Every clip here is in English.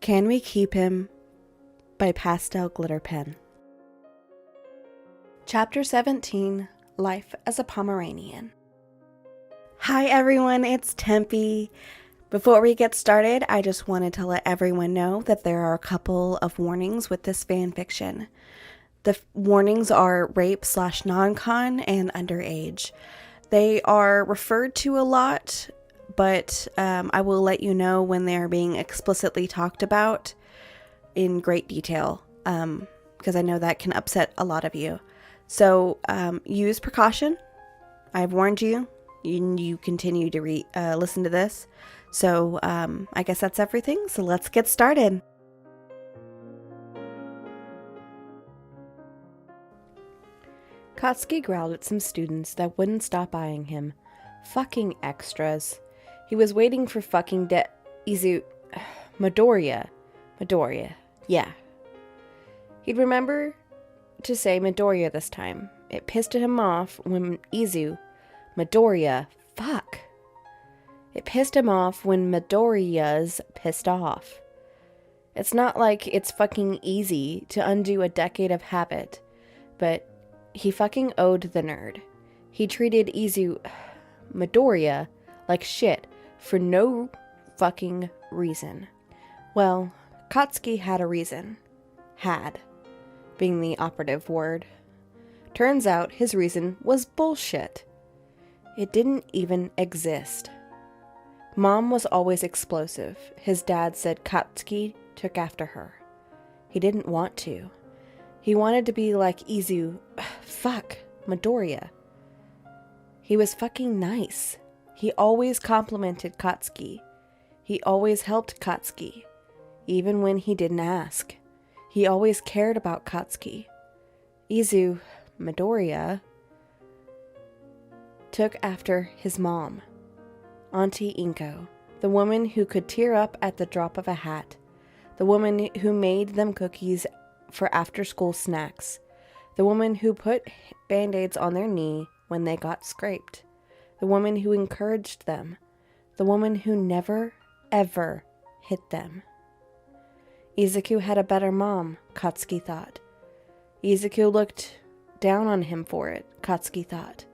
Can We Keep Him by Pastel Glitter Pen. Chapter 17, Life as a Pomeranian. Hi everyone, it's Tempe. Before we get started, I just wanted to let everyone know that there are a couple of warnings with this fanfiction. The warnings are rape/non-con and underage. They are referred to a lot, but I will let you know when they are being explicitly talked about in great detail, because I know that can upset a lot of you. So use precaution. I've warned you. You continue to listen to this. So I guess that's everything. So let's get started. Katsuki growled at some students that wouldn't stop eyeing him. Fucking extras. He was waiting for fucking Midoriya. Yeah. He'd remember to say Midoriya this time. It pissed him off when Midoriya. Fuck. It pissed him off when Midoriya's pissed off. It's not like it's fucking easy to undo a decade of habit, but he fucking owed the nerd. He treated Midoriya like shit for no fucking reason. Well, Katsuki had a reason. Had, being the operative word. Turns out his reason was bullshit. It didn't even exist. Mom was always explosive. His dad said Katsuki took after her. He didn't want to. He wanted to be like Midoriya. He was fucking nice. He always complimented Katsuki. He always helped Katsuki, even when he didn't ask. He always cared about Katsuki. Midoriya took after his mom, Auntie Inko, the woman who could tear up at the drop of a hat, the woman who made them cookies for after-school snacks, the woman who put band-aids on their knee when they got scraped, the woman who encouraged them, the woman who never, ever hit them. Izuku had a better mom, Katsuki thought. Izuku looked down on him for it, Katsuki thought.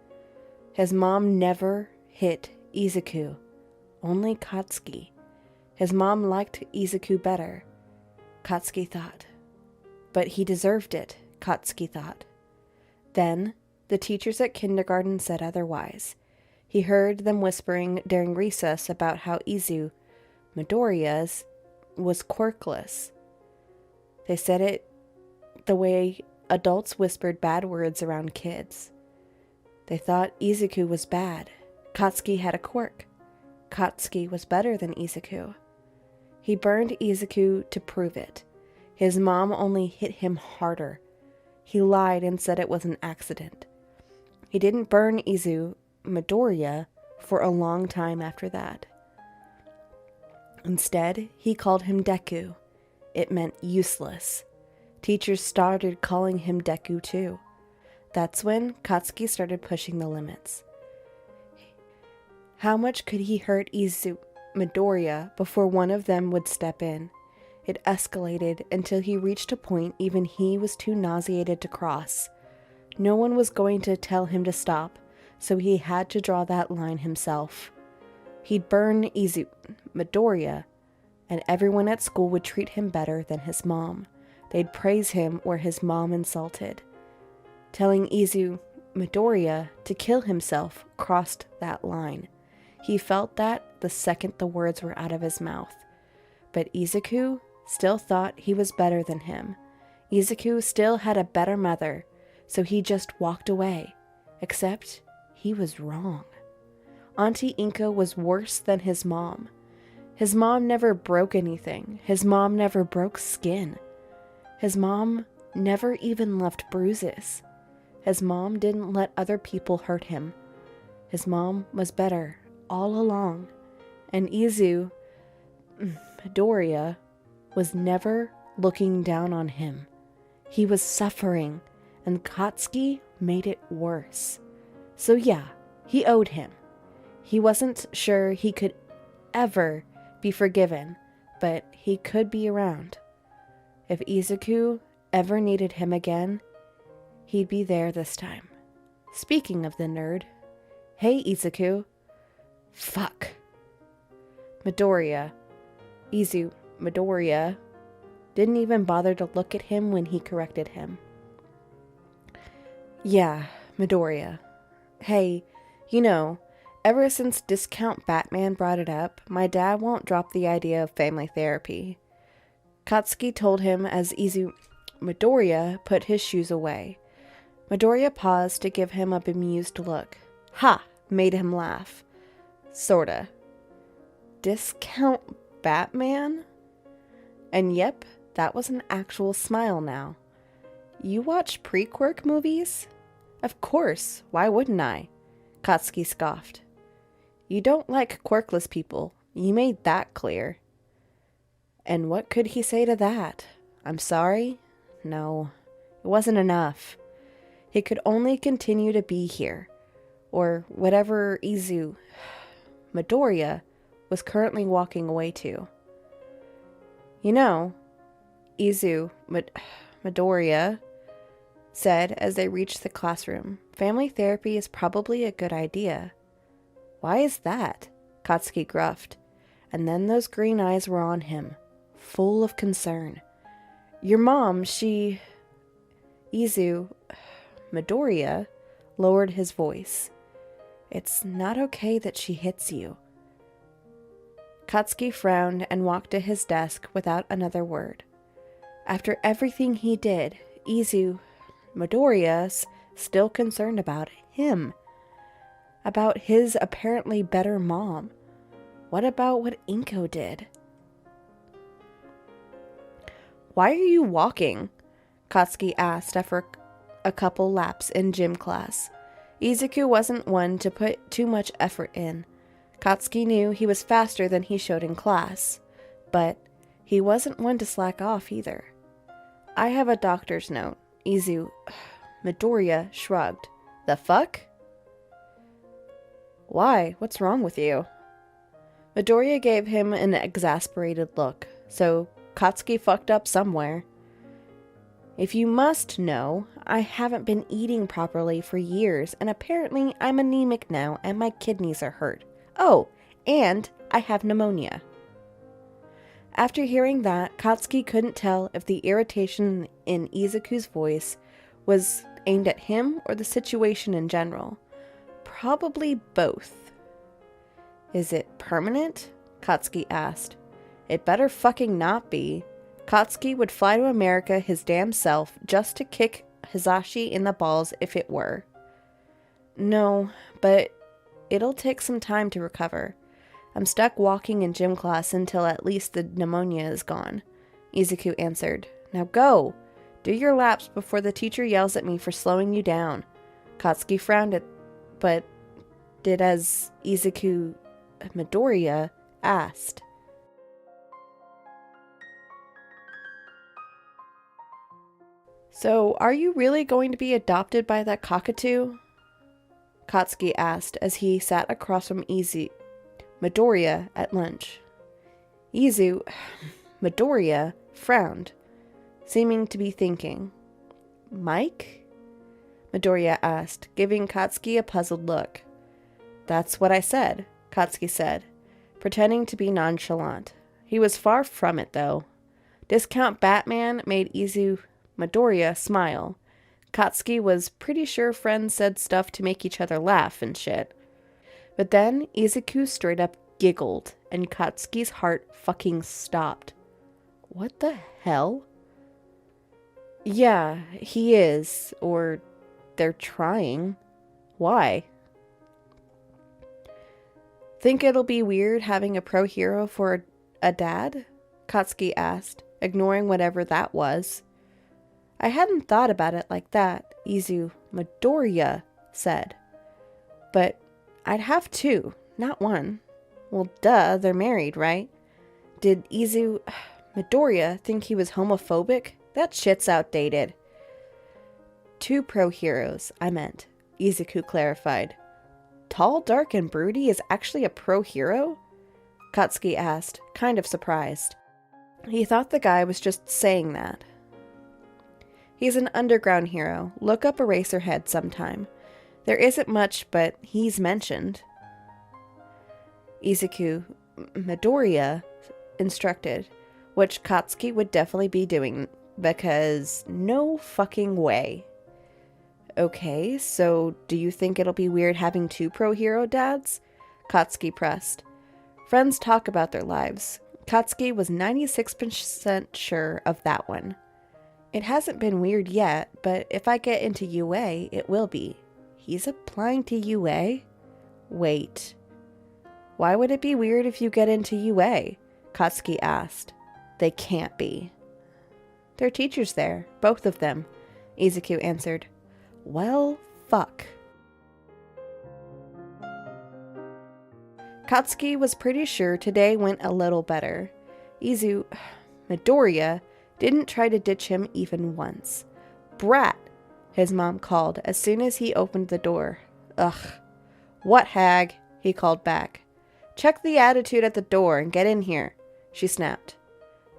His mom never hit Izuku, only Katsuki. His mom liked Izuku better, Katsuki thought. But he deserved it, Katsuki thought. Then, the teachers at kindergarten said otherwise. He heard them whispering during recess about how Midoriya's was quirkless. They said it the way adults whispered bad words around kids. They thought Izuku was bad. Katsuki had a quirk. Katsuki was better than Izuku. He burned Izuku to prove it. His mom only hit him harder. He lied and said it was an accident. He didn't burn Midoriya for a long time after that. Instead, he called him Deku. It meant useless. Teachers started calling him Deku too. That's when Katsuki started pushing the limits. How much could he hurt Midoriya before one of them would step in? It escalated until he reached a point even he was too nauseated to cross. No one was going to tell him to stop, so he had to draw that line himself. He'd burn Midoriya, and everyone at school would treat him better than his mom. They'd praise him where his mom insulted. Telling Midoriya to kill himself crossed that line. He felt that the second the words were out of his mouth. But Izuku still thought he was better than him. Izuku still had a better mother, so he just walked away. Except he was wrong. Auntie Inko was worse than his mom. His mom never broke anything. His mom never broke skin. His mom never even left bruises. His mom didn't let other people hurt him. His mom was better all along. And Midoriya was never looking down on him. He was suffering, and Katsuki made it worse. So yeah, he owed him. He wasn't sure he could ever be forgiven, but he could be around. If Izuku ever needed him again, he'd be there this time. Speaking of the nerd, hey Izuku. Fuck. Midoriya. Midoriya didn't even bother to look at him when he corrected him. Yeah, Midoriya. Hey, ever since Discount Batman brought it up, my dad won't drop the idea of family therapy. Katsuki told him as Midoriya put his shoes away. Midoriya paused to give him a bemused look. Ha! Made him laugh. Sorta. Discount Batman? And yep, that was an actual smile now. You watch pre-Quirk movies? Of course, why wouldn't I? Katsuki scoffed. You don't like quirkless people. You made that clear. And what could he say to that? I'm sorry? No, it wasn't enough. He could only continue to be here, or whatever Midoriya was currently walking away to. Midoriya said as they reached the classroom, family therapy is probably a good idea. Why is that? Katsuki gruffed, and then those green eyes were on him, full of concern. Your mom, Midoriya lowered his voice. It's not okay that she hits you. Katsuki frowned and walked to his desk without another word. After everything he did, Midoriya's still concerned about him. About his apparently better mom. What about what Inko did? Why are you walking? Katsuki asked after a couple laps in gym class. Izuku wasn't one to put too much effort in. Katsuki knew he was faster than he showed in class, but he wasn't one to slack off either. I have a doctor's note. Midoriya shrugged. The fuck? Why? What's wrong with you? Midoriya gave him an exasperated look, so Katsuki fucked up somewhere. If you must know, I haven't been eating properly for years, and apparently I'm anemic now and my kidneys are hurt. Oh, and I have pneumonia. After hearing that, Katsuki couldn't tell if the irritation in Izuku's voice was aimed at him or the situation in general. Probably both. Is it permanent? Katsuki asked. It better fucking not be. Katsuki would fly to America his damn self just to kick Hisashi in the balls if it were. No, but it'll take some time to recover. I'm stuck walking in gym class until at least the pneumonia is gone, Izuku answered. Now go! Do your laps before the teacher yells at me for slowing you down. Katsuki frowned but did as Midoriya asked. So, are you really going to be adopted by that cockatoo? Katsuki asked as he sat across from Midoriya at lunch. Midoriya frowned, seeming to be thinking. Mike? Midoriya asked, giving Katsuki a puzzled look. That's what I said, Katsuki said, pretending to be nonchalant. He was far from it, though. Discount Batman made Midoriya smile. Katsuki was pretty sure friends said stuff to make each other laugh and shit. But then Izuku straight up giggled, and Katsuki's heart fucking stopped. What the hell? Yeah, he is. Or they're trying. Why? Think it'll be weird having a pro hero for a dad? Katsuki asked, ignoring whatever that was. I hadn't thought about it like that, Midoriya said. But I'd have two, not one. Well, duh, they're married, right? Did Midoriya think he was homophobic? That shit's outdated. Two pro heroes, I meant, Izuku clarified. Tall, dark, and broody is actually a pro hero? Katsuki asked, kind of surprised. He thought the guy was just saying that. He's an underground hero. Look up Eraserhead sometime. There isn't much, but he's mentioned. Izuku Midoriya instructed, which Katsuki would definitely be doing, because no fucking way. Okay, so do you think it'll be weird having 2 pro hero dads? Katsuki pressed. Friends talk about their lives. Katsuki was 96% sure of that one. It hasn't been weird yet, but if I get into UA, it will be. He's applying to UA? Wait. Why would it be weird if you get into UA? Katsuki asked. They can't be. They're teachers there, both of them, Izuku answered. Well, fuck. Katsuki was pretty sure today went a little better. Midoriya didn't try to ditch him even once. Brat, his mom called as soon as he opened the door. Ugh. What, hag? He called back. Check the attitude at the door and get in here, she snapped.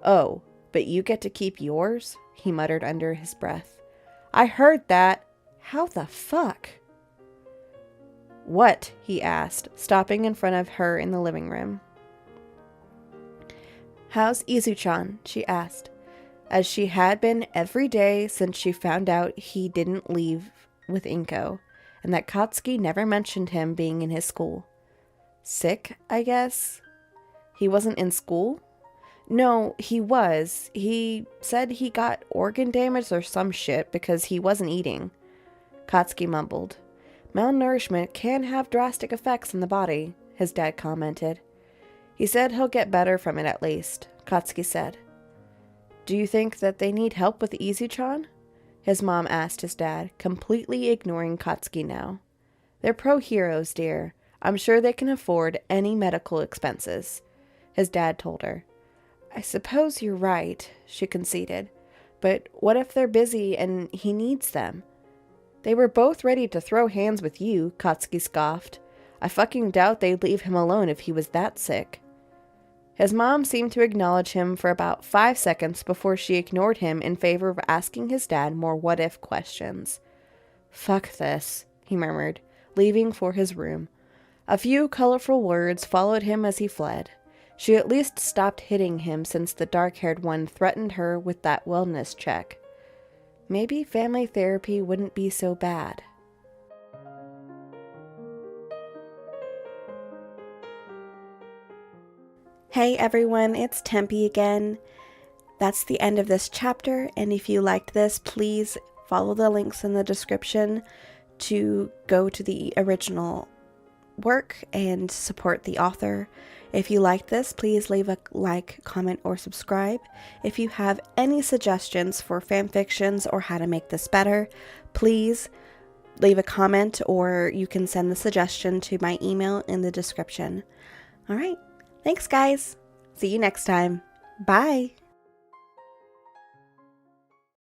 Oh, but you get to keep yours? He muttered under his breath. I heard that. How the fuck? What? He asked, stopping in front of her in the living room. How's Izu-chan? She asked, as she had been every day since she found out he didn't leave with Inko, and that Katsuki never mentioned him being in his school. Sick, I guess? He wasn't in school? No, he was. He said he got organ damage or some shit because he wasn't eating. Katsuki mumbled. Malnourishment can have drastic effects on the body, his dad commented. He said he'll get better from it at least, Katsuki said. Do you think that they need help with Izu-chan? His mom asked his dad, completely ignoring Katsuki now. They're pro heroes, dear. I'm sure they can afford any medical expenses, his dad told her. I suppose you're right, she conceded. But what if they're busy and he needs them? They were both ready to throw hands with you, Katsuki scoffed. I fucking doubt they'd leave him alone if he was that sick. His mom seemed to acknowledge him for about 5 seconds before she ignored him in favor of asking his dad more what-if questions. Fuck this, he murmured, leaving for his room. A few colorful words followed him as he fled. She at least stopped hitting him since the dark-haired one threatened her with that wellness check. Maybe family therapy wouldn't be so bad. Hey everyone, it's Tempe again. That's the end of this chapter, and if you liked this, please follow the links in the description to go to the original work and support the author. If you liked this, please leave a like, comment, or subscribe. If you have any suggestions for fanfictions or how to make this better, please leave a comment, or you can send the suggestion to my email in the description. All right. Thanks, guys. See you next time. Bye.